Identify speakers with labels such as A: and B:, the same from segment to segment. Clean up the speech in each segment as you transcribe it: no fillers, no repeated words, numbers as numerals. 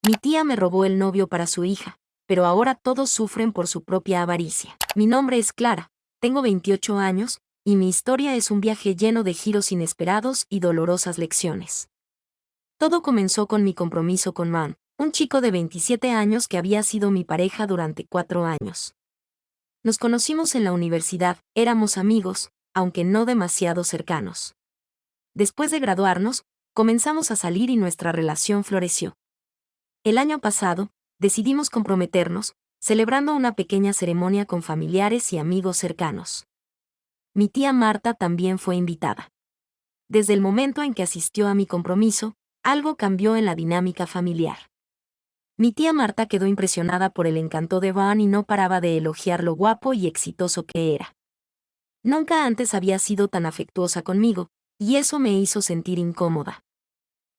A: Mi tía me robó el novio para su hija, pero ahora todos sufren por su propia avaricia. Mi nombre es Clara, tengo 28 años, y mi historia es un viaje lleno de giros inesperados y dolorosas lecciones. Todo comenzó con mi compromiso con Man, un chico de 27 años que había sido mi pareja durante 4 años. Nos conocimos en la universidad, éramos amigos, aunque no demasiado cercanos. Después de graduarnos, comenzamos a salir y nuestra relación floreció. El año pasado, decidimos comprometernos, celebrando una pequeña ceremonia con familiares y amigos cercanos. Mi tía Marta también fue invitada. Desde el momento en que asistió a mi compromiso, algo cambió en la dinámica familiar. Mi tía Marta quedó impresionada por el encanto de Van y no paraba de elogiar lo guapo y exitoso que era. Nunca antes había sido tan afectuosa conmigo, y eso me hizo sentir incómoda.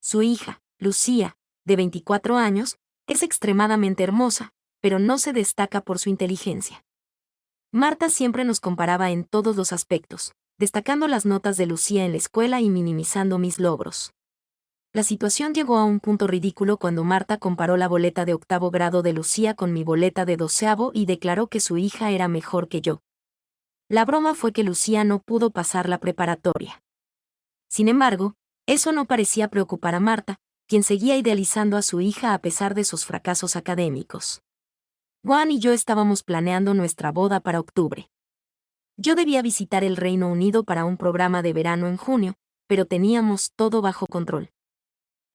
A: Su hija, Lucía, de 24 años, es extremadamente hermosa, pero no se destaca por su inteligencia. Marta siempre nos comparaba en todos los aspectos, destacando las notas de Lucía en la escuela y minimizando mis logros. La situación llegó a un punto ridículo cuando Marta comparó la boleta de 8º grado de Lucía con mi boleta de 12º y declaró que su hija era mejor que yo. La broma fue que Lucía no pudo pasar la preparatoria. Sin embargo, eso no parecía preocupar a Marta, quien seguía idealizando a su hija a pesar de sus fracasos académicos. Juan y yo estábamos planeando nuestra boda para octubre. Yo debía visitar el Reino Unido para un programa de verano en junio, pero teníamos todo bajo control.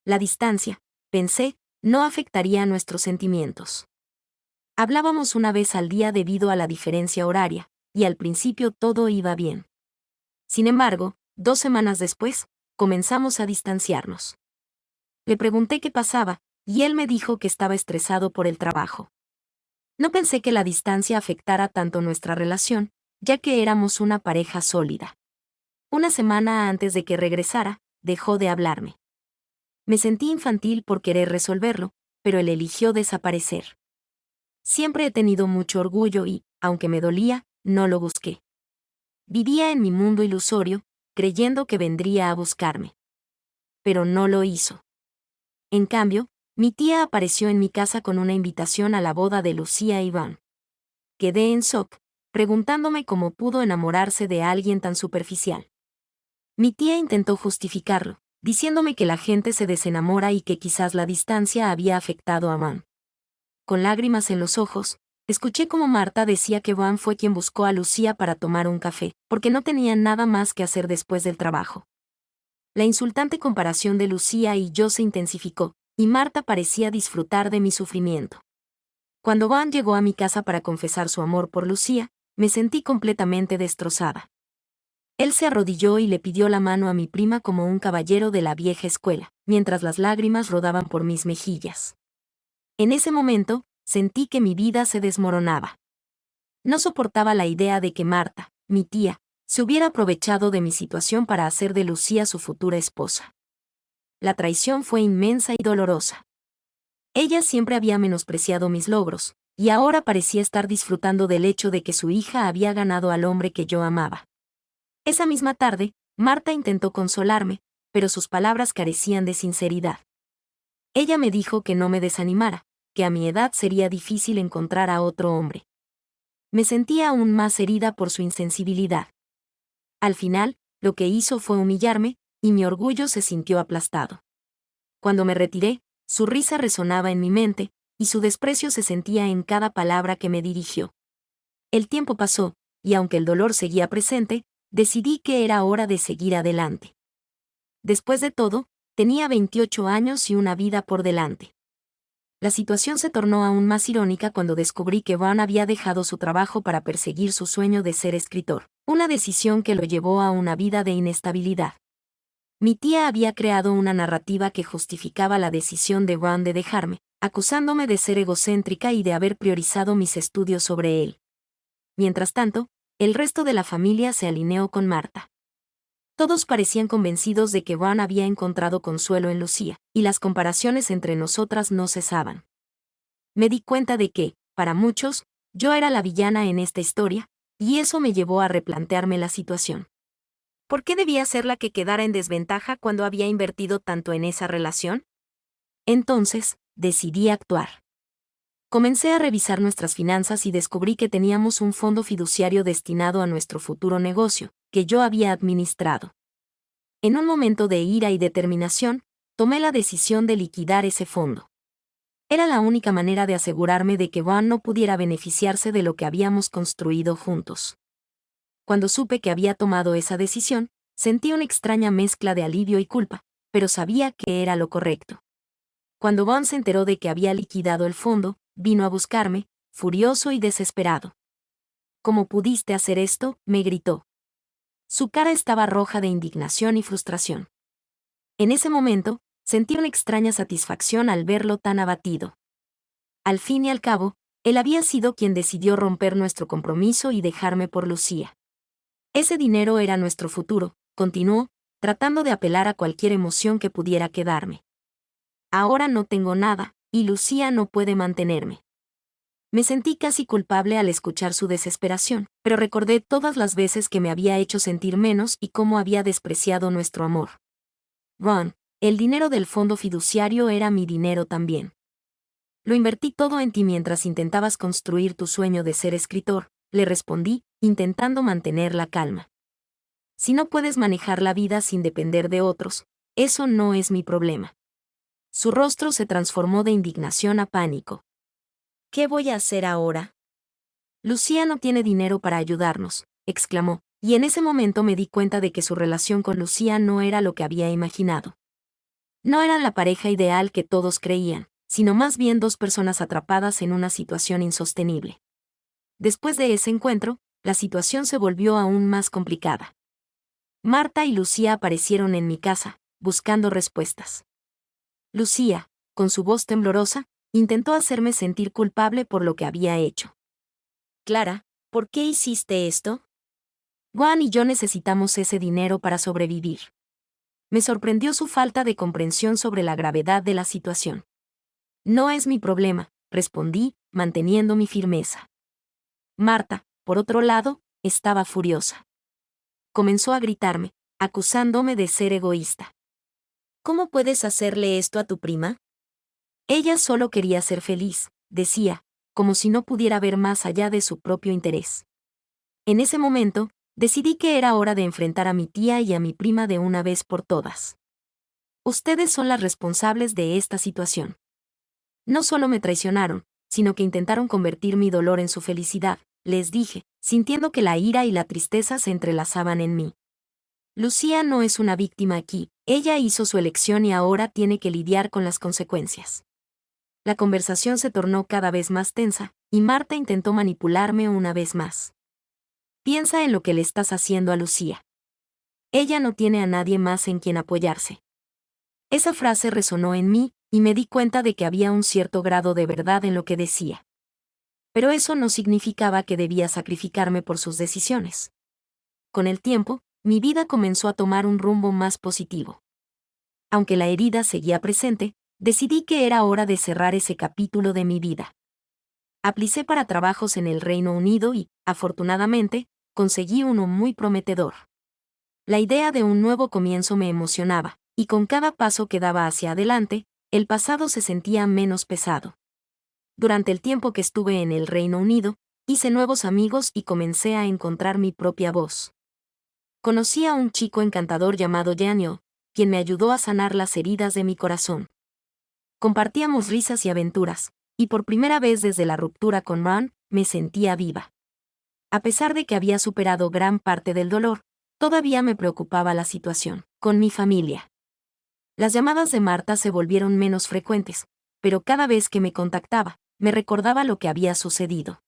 A: La distancia, pensé, no afectaría a nuestros sentimientos. Hablábamos una vez al día debido a la diferencia horaria, y al principio todo iba bien. Sin embargo, 2 semanas después, comenzamos a distanciarnos. Le pregunté qué pasaba, y él me dijo que estaba estresado por el trabajo. No pensé que la distancia afectara tanto nuestra relación, ya que éramos una pareja sólida. Una semana antes de que regresara, dejó de hablarme. Me sentí infantil por querer resolverlo, pero él eligió desaparecer. Siempre he tenido mucho orgullo y, aunque me dolía, no lo busqué. Vivía en mi mundo ilusorio, creyendo que vendría a buscarme. Pero no lo hizo. En cambio, mi tía apareció en mi casa con una invitación a la boda de Lucía y Van. Quedé en shock, preguntándome cómo pudo enamorarse de alguien tan superficial. Mi tía intentó justificarlo, diciéndome que la gente se desenamora y que quizás la distancia había afectado a Van. Con lágrimas en los ojos, escuché cómo Marta decía que Van fue quien buscó a Lucía para tomar un café, porque no tenía nada más que hacer después del trabajo. La insultante comparación de Lucía y yo se intensificó, y Marta parecía disfrutar de mi sufrimiento. Cuando Van llegó a mi casa para confesar su amor por Lucía, me sentí completamente destrozada. Él se arrodilló y le pidió la mano a mi prima como un caballero de la vieja escuela, mientras las lágrimas rodaban por mis mejillas. En ese momento, sentí que mi vida se desmoronaba. No soportaba la idea de que Marta, mi tía, se hubiera aprovechado de mi situación para hacer de Lucía su futura esposa. La traición fue inmensa y dolorosa. Ella siempre había menospreciado mis logros, y ahora parecía estar disfrutando del hecho de que su hija había ganado al hombre que yo amaba. Esa misma tarde, Marta intentó consolarme, pero sus palabras carecían de sinceridad. Ella me dijo que no me desanimara, que a mi edad sería difícil encontrar a otro hombre. Me sentía aún más herida por su insensibilidad. Al final, lo que hizo fue humillarme, y mi orgullo se sintió aplastado. Cuando me retiré, su risa resonaba en mi mente, y su desprecio se sentía en cada palabra que me dirigió. El tiempo pasó, y aunque el dolor seguía presente, decidí que era hora de seguir adelante. Después de todo, tenía 28 años y una vida por delante. La situación se tornó aún más irónica cuando descubrí que Van había dejado su trabajo para perseguir su sueño de ser escritor, una decisión que lo llevó a una vida de inestabilidad. Mi tía había creado una narrativa que justificaba la decisión de Van de dejarme, acusándome de ser egocéntrica y de haber priorizado mis estudios sobre él. Mientras tanto, el resto de la familia se alineó con Marta. Todos parecían convencidos de que Van había encontrado consuelo en Lucía, y las comparaciones entre nosotras no cesaban. Me di cuenta de que, para muchos, yo era la villana en esta historia, y eso me llevó a replantearme la situación. ¿Por qué debía ser la que quedara en desventaja cuando había invertido tanto en esa relación? Entonces, decidí actuar. Comencé a revisar nuestras finanzas y descubrí que teníamos un fondo fiduciario destinado a nuestro futuro negocio, que yo había administrado. En un momento de ira y determinación, tomé la decisión de liquidar ese fondo. Era la única manera de asegurarme de que Ron no pudiera beneficiarse de lo que habíamos construido juntos. Cuando supe que había tomado esa decisión, sentí una extraña mezcla de alivio y culpa, pero sabía que era lo correcto. Cuando Ron se enteró de que había liquidado el fondo, vino a buscarme, furioso y desesperado. «¿Cómo pudiste hacer esto?», me gritó. Su cara estaba roja de indignación y frustración. En ese momento, sentí una extraña satisfacción al verlo tan abatido. Al fin y al cabo, él había sido quien decidió romper nuestro compromiso y dejarme por Lucía. Ese dinero era nuestro futuro, continuó, tratando de apelar a cualquier emoción que pudiera quedarme. Ahora no tengo nada, y Lucía no puede mantenerme. Me sentí casi culpable al escuchar su desesperación, pero recordé todas las veces que me había hecho sentir menos y cómo había despreciado nuestro amor. Ron, el dinero del fondo fiduciario era mi dinero también. Lo invertí todo en ti mientras intentabas construir tu sueño de ser escritor, le respondí, intentando mantener la calma. Si no puedes manejar la vida sin depender de otros, eso no es mi problema. Su rostro se transformó de indignación a pánico. ¿Qué voy a hacer ahora? Lucía no tiene dinero para ayudarnos, exclamó, y en ese momento me di cuenta de que su relación con Lucía no era lo que había imaginado. No eran la pareja ideal que todos creían, sino más bien dos personas atrapadas en una situación insostenible. Después de ese encuentro, la situación se volvió aún más complicada. Marta y Lucía aparecieron en mi casa, buscando respuestas. Lucía, con su voz temblorosa, intentó hacerme sentir culpable por lo que había hecho. Clara, ¿por qué hiciste esto? Juan y yo necesitamos ese dinero para sobrevivir. Me sorprendió su falta de comprensión sobre la gravedad de la situación. No es mi problema, respondí, manteniendo mi firmeza. Marta, por otro lado, estaba furiosa. Comenzó a gritarme, acusándome de ser egoísta. ¿Cómo puedes hacerle esto a tu prima? Ella solo quería ser feliz, decía, como si no pudiera ver más allá de su propio interés. En ese momento, decidí que era hora de enfrentar a mi tía y a mi prima de una vez por todas. Ustedes son las responsables de esta situación. No solo me traicionaron, sino que intentaron convertir mi dolor en su felicidad, les dije, sintiendo que la ira y la tristeza se entrelazaban en mí. Lucía no es una víctima aquí, ella hizo su elección y ahora tiene que lidiar con las consecuencias. La conversación se tornó cada vez más tensa, y Marta intentó manipularme una vez más. Piensa en lo que le estás haciendo a Lucía. Ella no tiene a nadie más en quien apoyarse. Esa frase resonó en mí, y me di cuenta de que había un cierto grado de verdad en lo que decía. Pero eso no significaba que debía sacrificarme por sus decisiones. Con el tiempo, mi vida comenzó a tomar un rumbo más positivo. Aunque la herida seguía presente, decidí que era hora de cerrar ese capítulo de mi vida. Apliqué para trabajos en el Reino Unido y, afortunadamente, conseguí uno muy prometedor. La idea de un nuevo comienzo me emocionaba, y con cada paso que daba hacia adelante, el pasado se sentía menos pesado. Durante el tiempo que estuve en el Reino Unido, hice nuevos amigos y comencé a encontrar mi propia voz. Conocí a un chico encantador llamado Daniel, quien me ayudó a sanar las heridas de mi corazón. Compartíamos risas y aventuras, y por primera vez desde la ruptura con Ron, me sentía viva. A pesar de que había superado gran parte del dolor, todavía me preocupaba la situación con mi familia. Las llamadas de Marta se volvieron menos frecuentes, pero cada vez que me contactaba, me recordaba lo que había sucedido.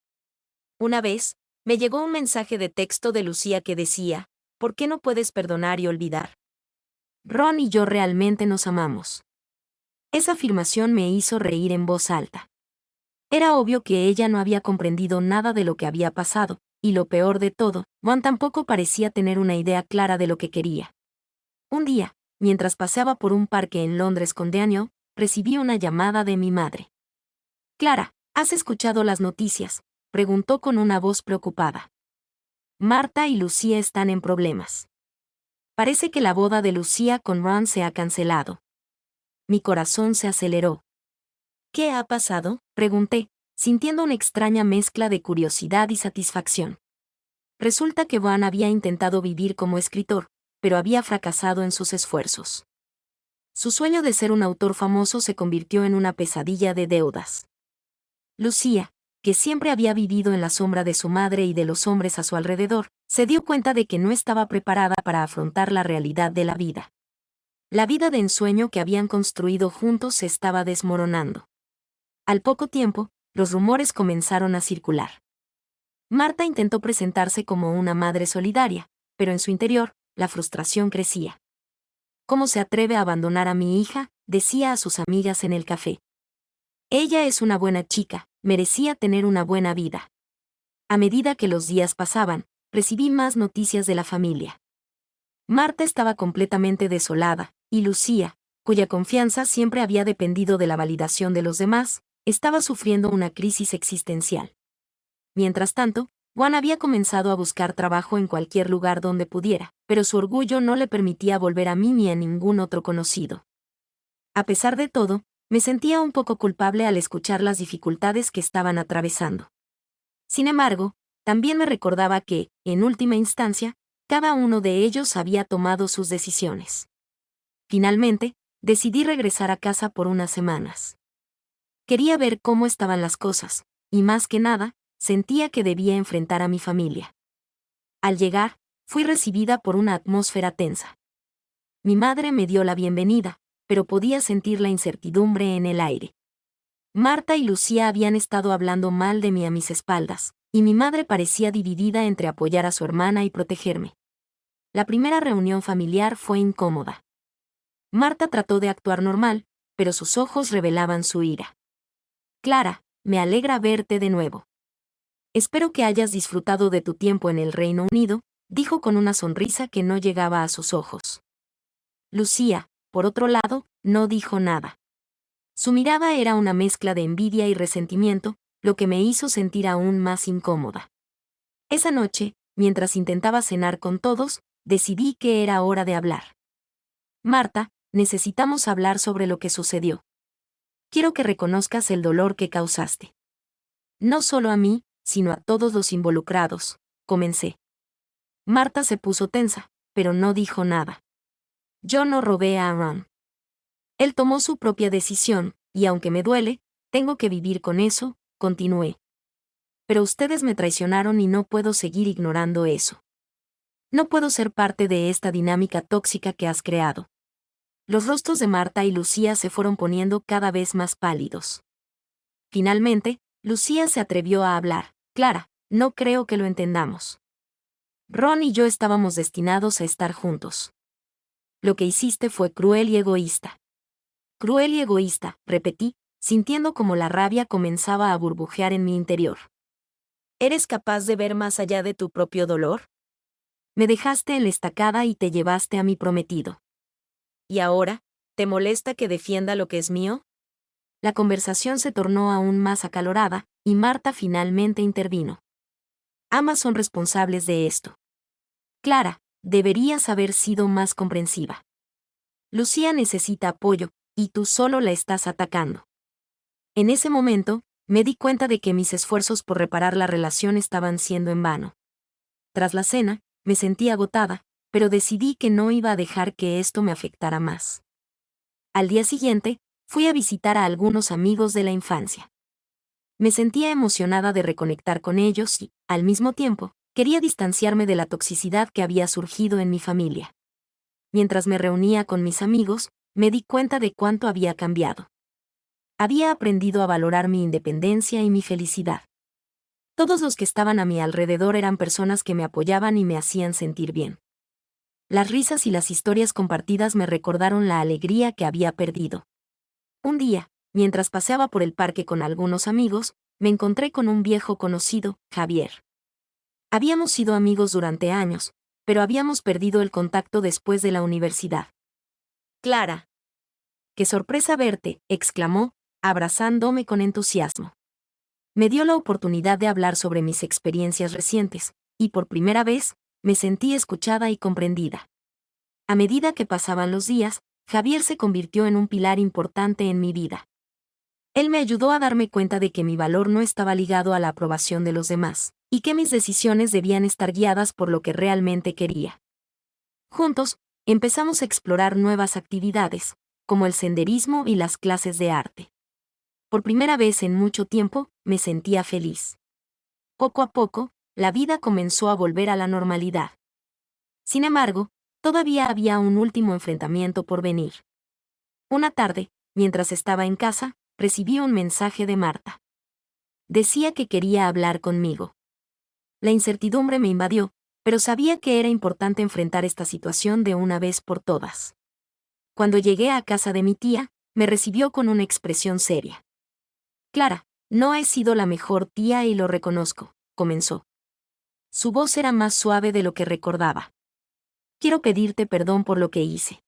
A: Una vez, me llegó un mensaje de texto de Lucía que decía, ¿por qué no puedes perdonar y olvidar? Ron y yo realmente nos amamos. Esa afirmación me hizo reír en voz alta. Era obvio que ella no había comprendido nada de lo que había pasado, y lo peor de todo, Juan tampoco parecía tener una idea clara de lo que quería. Un día, mientras paseaba por un parque en Londres con Daniel, recibí una llamada de mi madre. Clara, ¿has escuchado las noticias?, preguntó con una voz preocupada. Marta y Lucía están en problemas. Parece que la boda de Lucía con Ron se ha cancelado. Mi corazón se aceleró. ¿Qué ha pasado?, pregunté, sintiendo una extraña mezcla de curiosidad y satisfacción. Resulta que Juan había intentado vivir como escritor, pero había fracasado en sus esfuerzos. Su sueño de ser un autor famoso se convirtió en una pesadilla de deudas. Lucía, que siempre había vivido en la sombra de su madre y de los hombres a su alrededor, se dio cuenta de que no estaba preparada para afrontar la realidad de la vida. La vida de ensueño que habían construido juntos se estaba desmoronando. Al poco tiempo, los rumores comenzaron a circular. Marta intentó presentarse como una madre solidaria, pero en su interior, la frustración crecía. ¿Cómo se atreve a abandonar a mi hija?, decía a sus amigas en el café. Ella es una buena chica, merecía tener una buena vida. A medida que los días pasaban, recibí más noticias de la familia. Marta estaba completamente desolada, y Lucía, cuya confianza siempre había dependido de la validación de los demás, estaba sufriendo una crisis existencial. Mientras tanto, Juan había comenzado a buscar trabajo en cualquier lugar donde pudiera, pero su orgullo no le permitía volver a mí ni a ningún otro conocido. A pesar de todo, me sentía un poco culpable al escuchar las dificultades que estaban atravesando. Sin embargo, también me recordaba que, en última instancia, cada uno de ellos había tomado sus decisiones. Finalmente, decidí regresar a casa por unas semanas. Quería ver cómo estaban las cosas, y más que nada, sentía que debía enfrentar a mi familia. Al llegar, fui recibida por una atmósfera tensa. Mi madre me dio la bienvenida, pero podía sentir la incertidumbre en el aire. Marta y Lucía habían estado hablando mal de mí a mis espaldas, y mi madre parecía dividida entre apoyar a su hermana y protegerme. La primera reunión familiar fue incómoda. Marta trató de actuar normal, pero sus ojos revelaban su ira. Clara, me alegra verte de nuevo. Espero que hayas disfrutado de tu tiempo en el Reino Unido, dijo con una sonrisa que no llegaba a sus ojos. Lucía, por otro lado, no dijo nada. Su mirada era una mezcla de envidia y resentimiento, lo que me hizo sentir aún más incómoda. Esa noche, mientras intentaba cenar con todos, decidí que era hora de hablar. Marta, necesitamos hablar sobre lo que sucedió. Quiero que reconozcas el dolor que causaste. No solo a mí, sino a todos los involucrados, comencé. Marta se puso tensa, pero no dijo nada. Yo no robé a Aaron. Él tomó su propia decisión, y aunque me duele, tengo que vivir con eso, continué. Pero ustedes me traicionaron y no puedo seguir ignorando eso. No puedo ser parte de esta dinámica tóxica que has creado. Los rostros de Marta y Lucía se fueron poniendo cada vez más pálidos. Finalmente, Lucía se atrevió a hablar. Clara, no creo que lo entendamos. Ron y yo estábamos destinados a estar juntos. Lo que hiciste fue cruel y egoísta. Cruel y egoísta, repetí, sintiendo como la rabia comenzaba a burbujear en mi interior. ¿Eres capaz de ver más allá de tu propio dolor? Me dejaste en la estacada y te llevaste a mi prometido. ¿Y ahora, te molesta que defienda lo que es mío? La conversación se tornó aún más acalorada, y Marta finalmente intervino. Ambas son responsables de esto. Clara, deberías haber sido más comprensiva. Lucía necesita apoyo, y tú solo la estás atacando. En ese momento, me di cuenta de que mis esfuerzos por reparar la relación estaban siendo en vano. Tras la cena, me sentí agotada, pero decidí que no iba a dejar que esto me afectara más. Al día siguiente, fui a visitar a algunos amigos de la infancia. Me sentía emocionada de reconectar con ellos y, al mismo tiempo, quería distanciarme de la toxicidad que había surgido en mi familia. Mientras me reunía con mis amigos, me di cuenta de cuánto había cambiado. Había aprendido a valorar mi independencia y mi felicidad. Todos los que estaban a mi alrededor eran personas que me apoyaban y me hacían sentir bien. Las risas y las historias compartidas me recordaron la alegría que había perdido. Un día, mientras paseaba por el parque con algunos amigos, me encontré con un viejo conocido, Javier. Habíamos sido amigos durante años, pero habíamos perdido el contacto después de la universidad. Clara. ¡Qué sorpresa verte!, exclamó, abrazándome con entusiasmo. Me dio la oportunidad de hablar sobre mis experiencias recientes, y por primera vez, me sentí escuchada y comprendida. A medida que pasaban los días, Javier se convirtió en un pilar importante en mi vida. Él me ayudó a darme cuenta de que mi valor no estaba ligado a la aprobación de los demás, y que mis decisiones debían estar guiadas por lo que realmente quería. Juntos, empezamos a explorar nuevas actividades, como el senderismo y las clases de arte. Por primera vez en mucho tiempo, me sentía feliz. Poco a poco, la vida comenzó a volver a la normalidad. Sin embargo, todavía había un último enfrentamiento por venir. Una tarde, mientras estaba en casa, recibí un mensaje de Marta. Decía que quería hablar conmigo. La incertidumbre me invadió, pero sabía que era importante enfrentar esta situación de una vez por todas. Cuando llegué a casa de mi tía, me recibió con una expresión seria. Clara, no he sido la mejor tía y lo reconozco, comenzó. Su voz era más suave de lo que recordaba. Quiero pedirte perdón por lo que hice.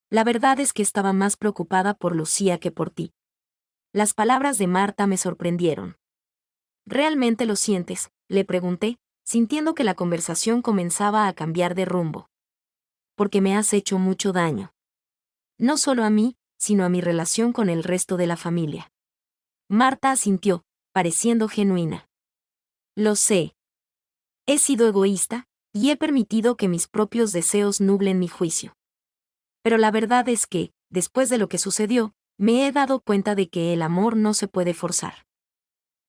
A: La verdad es que estaba más preocupada por Lucía que por ti. Las palabras de Marta me sorprendieron. ¿Realmente lo sientes?, le pregunté, sintiendo que la conversación comenzaba a cambiar de rumbo. Porque me has hecho mucho daño. No solo a mí, sino a mi relación con el resto de la familia. Marta asintió, pareciendo genuina. Lo sé. He sido egoísta, y he permitido que mis propios deseos nublen mi juicio. Pero la verdad es que, después de lo que sucedió, me he dado cuenta de que el amor no se puede forzar.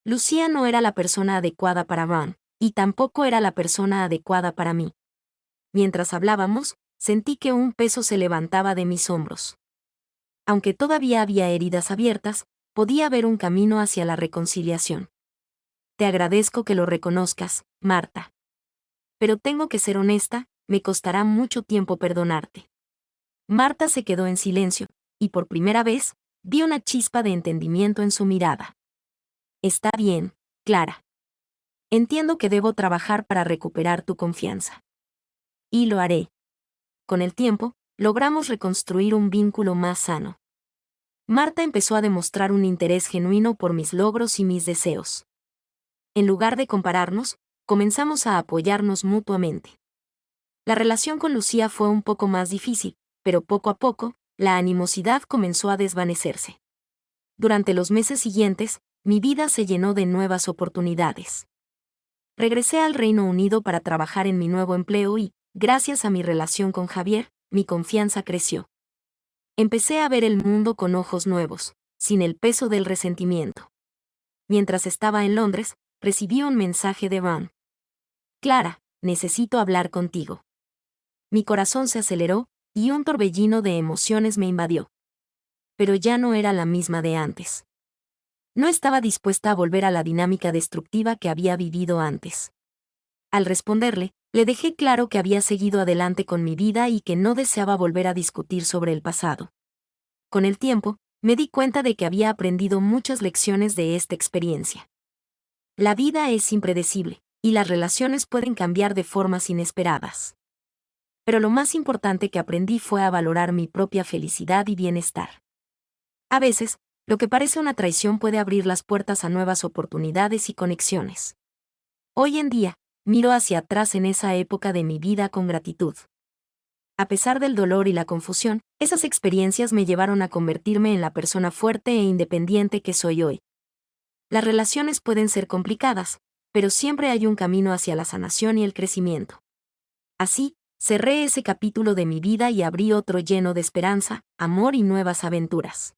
A: Lucía no era la persona adecuada para Ron, y tampoco era la persona adecuada para mí. Mientras hablábamos, sentí que un peso se levantaba de mis hombros. Aunque todavía había heridas abiertas, podía ver un camino hacia la reconciliación. Te agradezco que lo reconozcas, Marta. Pero tengo que ser honesta, me costará mucho tiempo perdonarte. Marta se quedó en silencio, y por primera vez, vi una chispa de entendimiento en su mirada. Está bien, Clara. Entiendo que debo trabajar para recuperar tu confianza. Y lo haré. Con el tiempo, logramos reconstruir un vínculo más sano. Marta empezó a demostrar un interés genuino por mis logros y mis deseos. En lugar de compararnos, comenzamos a apoyarnos mutuamente. La relación con Lucía fue un poco más difícil, pero poco a poco, la animosidad comenzó a desvanecerse. Durante los meses siguientes, mi vida se llenó de nuevas oportunidades. Regresé al Reino Unido para trabajar en mi nuevo empleo y, gracias a mi relación con Javier, mi confianza creció. Empecé a ver el mundo con ojos nuevos, sin el peso del resentimiento. Mientras estaba en Londres, recibí un mensaje de Ron. Clara, necesito hablar contigo. Mi corazón se aceleró, y un torbellino de emociones me invadió. Pero ya no era la misma de antes. No estaba dispuesta a volver a la dinámica destructiva que había vivido antes. Al responderle, le dejé claro que había seguido adelante con mi vida y que no deseaba volver a discutir sobre el pasado. Con el tiempo, me di cuenta de que había aprendido muchas lecciones de esta experiencia. La vida es impredecible, y las relaciones pueden cambiar de formas inesperadas. Pero lo más importante que aprendí fue a valorar mi propia felicidad y bienestar. A veces, lo que parece una traición puede abrir las puertas a nuevas oportunidades y conexiones. Hoy en día, miro hacia atrás en esa época de mi vida con gratitud. A pesar del dolor y la confusión, esas experiencias me llevaron a convertirme en la persona fuerte e independiente que soy hoy. Las relaciones pueden ser complicadas, pero siempre hay un camino hacia la sanación y el crecimiento. Así, cerré ese capítulo de mi vida y abrí otro lleno de esperanza, amor y nuevas aventuras.